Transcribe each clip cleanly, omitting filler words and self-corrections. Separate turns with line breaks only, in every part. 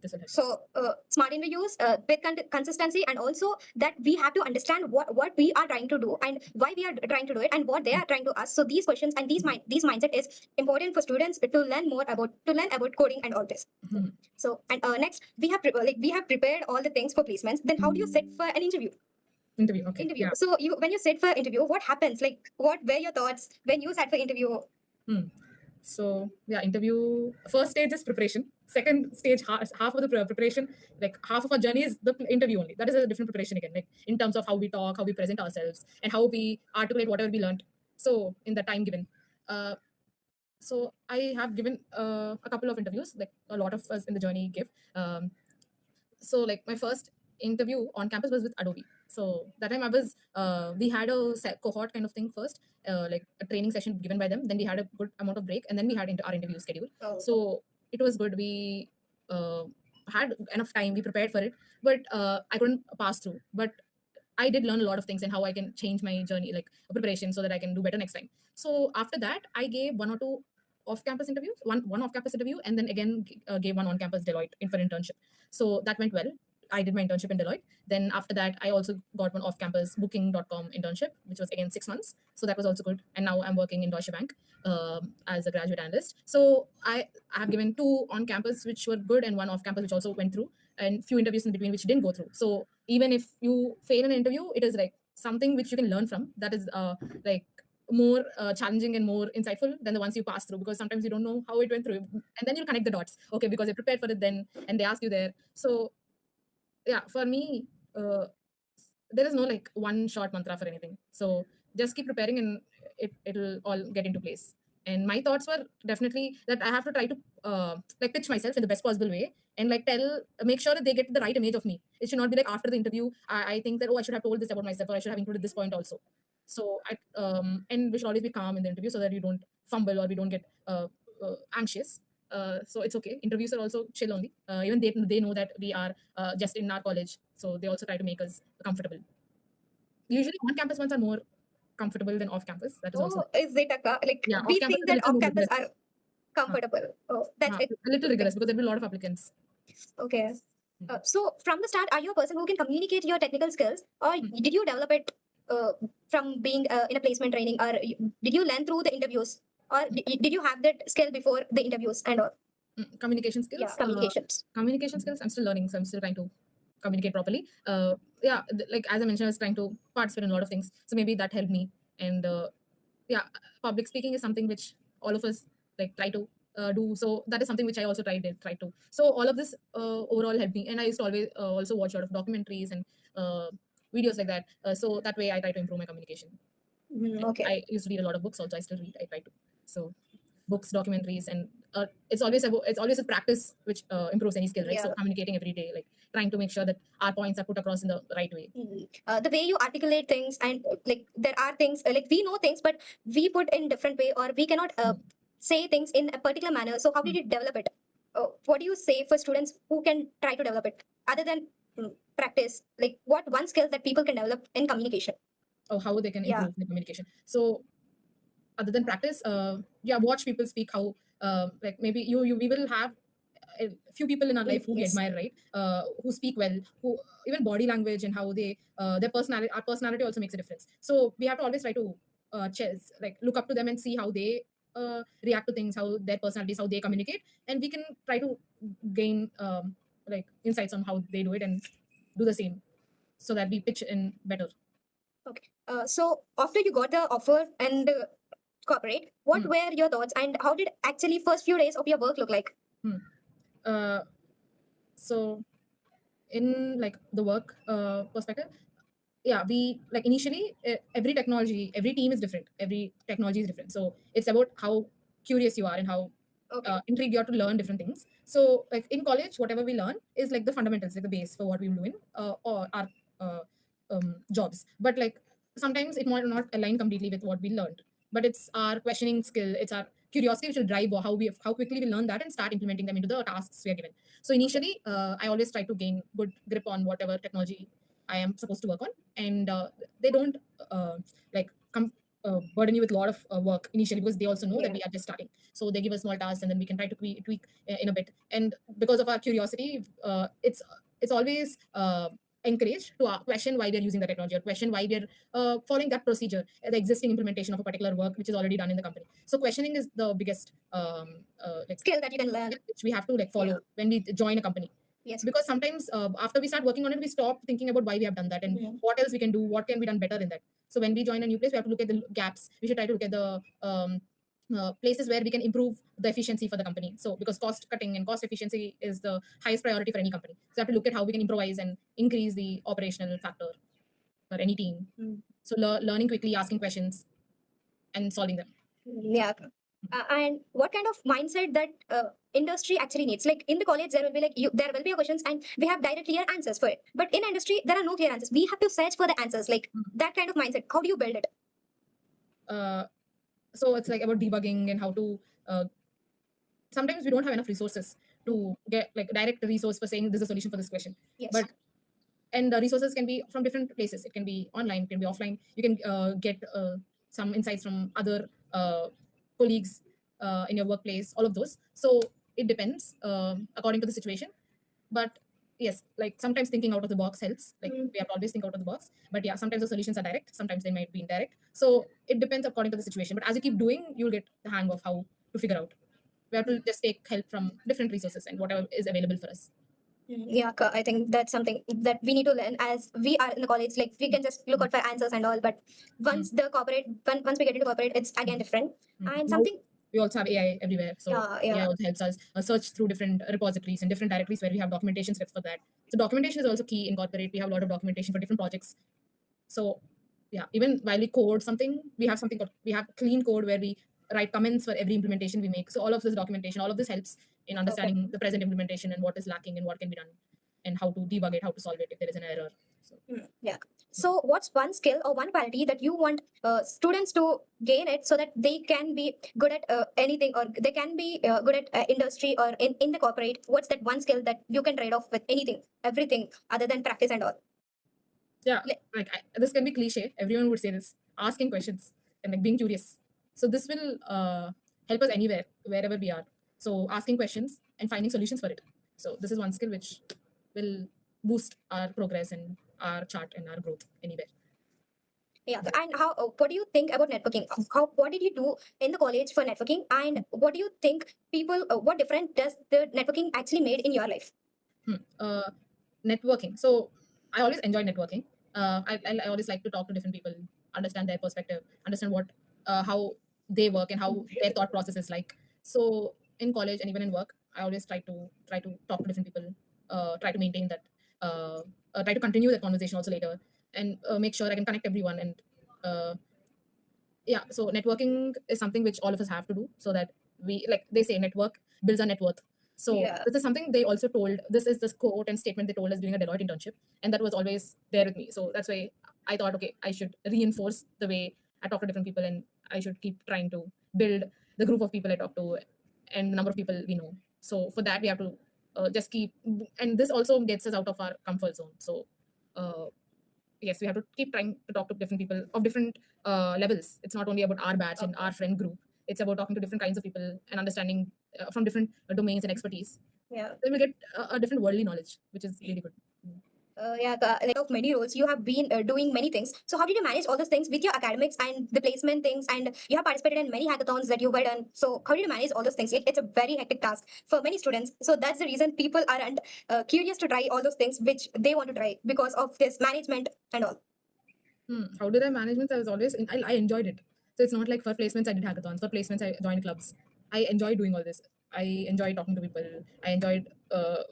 this will help us.
So smart interviews with consistency, and also that we have to understand what we are trying to do and why we are trying to do it and what they are trying to ask. So these questions and these mindset is important for students to learn about coding and all this. So and next we have we have prepared all the things for placements. Then how do you sit for an interview?
Okay.
Interview.
Yeah.
So when you sit for interview, what happens? Like, what were your thoughts when you sat for interview?
So yeah, interview first stage is preparation. Second stage, half of the preparation, like half of our journey is the interview only. That is a different preparation again, like in terms of how we talk, how we present ourselves, and how we articulate whatever we learned. So in the time given, so I have given a couple of interviews, like a lot of us in the journey give. So like my first interview on campus was with Adobe. So that time I was we had a cohort kind of thing first, like a training session given by them. Then we had a good amount of break, and then we had our interview schedule.
Oh.
So it was good. We had enough time. We prepared for it, but I couldn't pass through. But I did learn a lot of things and how I can change my journey, like preparation, so that I can do better next time. So after that, I gave one or two off-campus interviews, one off-campus interview, and then again gave one on-campus Deloitte for internship. So that went well. I did my internship in Deloitte. Then after that, I also got one off-campus Booking.com internship, which was again 6 months. So that was also good. And now I'm working in Deutsche Bank as a graduate analyst. So I have given two on-campus, which were good, and one off-campus, which also went through, and few interviews in between, which didn't go through. So even if you fail an interview, it is like something which you can learn from. That is like more challenging and more insightful than the ones you pass through, because sometimes you don't know how it went through, and then you connect the dots. Okay, because you prepared for it then, and they ask you there. So yeah, for me, there is no like one short mantra for anything. So just keep preparing, and it'll all get into place. And my thoughts were definitely that I have to try to like pitch myself in the best possible way, and like make sure that they get the right image of me. It should not be like after the interview, I think that, oh, I should have told this about myself, or I should have included this point also. So and we should always be calm in the interview so that you don't fumble or we don't get anxious. So it's okay. Interviews are also chill only. Even they know that we are just in our college, so they also try to make us comfortable. Usually, on-campus ones are more comfortable than off-campus. That is also
Is it like
yeah.
we
Off-campus
think
is a
that
little
off
more
campus
rigorous.
are comfortable? Oh, that's it.
A little rigorous because there will be a lot of applicants.
Okay. So from the start, are you a person who can communicate your technical skills, or did you develop it from being in a placement training, or did you learn through the interviews, or did you have that skill before the interviews and all?
Communication skills.
Yeah, communications.
Communication skills. I'm still learning, so I'm still trying to communicate properly. Yeah, like as I mentioned, I was trying to participate in a lot of things, so maybe that helped me. And yeah, public speaking is something which all of us like try to do. So that is something which I also try to. So all of this overall helped me, and I used to always also watch a lot of documentaries and videos like that. So that way, I try to improve my communication.
Okay.
I used to read a lot of books. Also, I still read. I try to. So books, documentaries, and it's always a practice which improves any skill, right? So
Yeah.
communicating every day, like trying to make sure that our points are put across in the right way.
The way you articulate things, and like there are things like we know things, but we put in different way, or we cannot say things in a particular manner. So how did you develop it? What do you say for students who can try to develop it other than practice? Like what one skill that people can develop in communication?
Oh, how they can improve the communication. So other than practice, yeah, watch people speak. How like maybe we will have a few people in our life who we admire, right? Who speak well, who even body language and how they their personality, our personality also makes a difference. So we have to always try to like look up to them and see how they react to things, how their personalities, how they communicate, and we can try to gain like insights on how they do it and do the same, so that we pitch in better.
Okay. So after you got the offer and corporate, what were your thoughts, and how did actually first few days of your work look like?
So in like the work perspective, yeah, we like initially every technology, every team is different, every technology is different. So it's about how curious you are and how intrigued you are to learn different things. So like in college, whatever we learn is like the fundamentals, like the base for what we will do in or our jobs. But like sometimes it might not align completely with what we learned, but it's our questioning skill, it's our curiosity which will drive how quickly we learn that and start implementing them into the tasks we are given. So initially, I always try to gain good grip on whatever technology I am supposed to work on, and they don't like burden you with a lot of work initially, because they also know that
Yeah.
we are just starting. So they give us small tasks, and then we can try to tweak in a bit. And because of our curiosity, it's always encouraged to question why we are using the technology, or question why we are following that procedure, the existing implementation of a particular work which is already done in the company. So questioning is the biggest like
Skill that you can learn.
skill which we have to like
Yeah.
follow when we join a company.
Yes.
Because sometimes after we start working on it, we stop thinking about why we have done that and
Mhm.
what else we can do, what can be done better in that. So when we join a new place, we have to look at the gaps. We should try to look at the places where we can improve the efficiency for the company. So because cost cutting and cost efficiency is the highest priority for any company, so we have to look at how we can improvise and increase the operational factor for any team.
Mm.
So learning quickly, asking questions, and solving them.
Yeah. And what kind of mindset that industry actually needs? Like in the college, there will be there will be a questions, and we have direct clear answers for it. But in industry, there are no clear answers. We have to search for the answers. Like that kind of mindset. How do you build it?
Uh, so it's like about debugging and how to sometimes we don't have enough resources to get like direct resource for saying this is a solution for this question.
Yes.
But and the resources can be from different places. It can be online, it can be offline. You can get some insights from other colleagues in your workplace, all of those. So it depends according to the situation. But yes, like sometimes thinking out of the box helps. Like
Mm.
we have to always think out of the box. But yeah, sometimes the solutions are direct, sometimes they might be indirect. So it depends according to the situation. But as you keep doing, you'll get the hang of how to figure out. We have to just take help from different resources and whatever is available for us.
Yeah, I think that's something that we need to learn as we are in the college. Like we can just look out for answers and all, but
Mm,
once we get into corporate, it's again
mm,
different. And
Now
something,
we also have AI everywhere. So
yeah,
AI
yeah,
also helps us search through different repositories and different directories where we have documentation scripts for that. So documentation is also key in corporate. We have a lot of documentation for different projects. So yeah, even while we code something, we have something called, we have clean code where we write comments for every implementation we make. So all of this documentation, all of this helps in
okay.
understanding the present implementation and what is lacking and what can be done and how to debug it, how to solve it if there is an error. So
Yeah. So, what's one skill or one quality that you want students to gain it so that they can be good at anything, or they can be good at industry or in the corporate? What's that one skill that you can trade off with anything, everything other than practice and all?
yeah,
Like,
like this can be cliche. Everyone would say this, asking questions and like being curious. So this will help us anywhere, wherever we are. So asking questions and finding solutions for it. So this is one skill which will boost our progress and our chart and our growth anywhere.
yeah. And how? What do you think about networking? How? What did you do in the college for networking? And what do you think people? What difference does the networking actually made in your life?
Hmm. Networking. So I always enjoy networking. I always like to talk to different people, understand their perspective, understand what how they work and how their thought process is like. So in college and even in work, I always try to talk to different people, try to maintain that, try to continue that conversation also later, and make sure I can connect everyone. And uh, yeah, so networking is something which all of us have to do, so that we, like they say, network builds a net worth. So
Yeah.
this is something they also told, this is this quote and statement they told us during a Deloitte internship, and that was always there with me. So that's why I thought, okay, I should reinforce the way I talk to different people, and I should keep trying to build the group of people I talk to and the number of people we know. So for that we have to just keep, and this also gets us out of our comfort zone. So uh, yes, we have to keep trying to talk to different people of different levels. It's not only about our batch and our friend group. It's about talking to different kinds of people and understanding from different domains and expertise.
Yeah.
Then we get a different worldly knowledge, which is really good.
Yeah, like of many roles, you have been doing many things. So how did you manage all those things with your academics and the placement things? And you have participated in many hackathons that you were done. So how did you manage all those things? It's a very hectic task for many students. So that's the reason people aren't curious to try all those things which they want to try because of this management and all.
How did I manage it? I was always I enjoyed it. So it's not like for placements I did hackathons. For placements I joined clubs. I enjoyed doing all this. I enjoyed talking to people. I enjoyed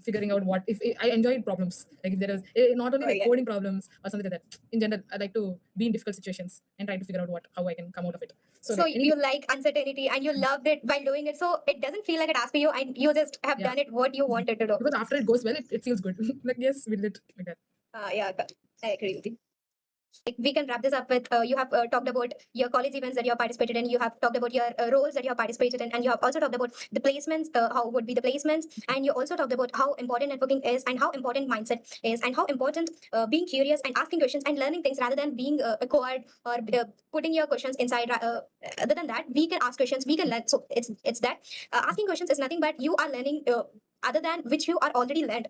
figuring out what if I enjoyed problems. Like if there is not only
Oh,
like
yeah.
coding problems or something like that. In general, I like to be in difficult situations and try to figure out what how I can come out of it. So
So
like any
you like uncertainty and you loved it while doing it. So it doesn't feel like a task for you and you just have
yeah,
done it what you wanted to do.
because after it goes well, it feels good. Like yes, we did it like that.
Yeah, I agree with you. Like, we can wrap this up with you have talked about your college events that you have participated in, you have talked about your roles that you have participated in, and you have also talked about the placements, how would be the placements, and you also talked about how important networking is and how important mindset is and how important being curious and asking questions and learning things rather than being acquired or putting your questions inside. Other than that, we can ask questions, we can learn. So it's that asking questions is nothing but you are learning other than which you are already learned.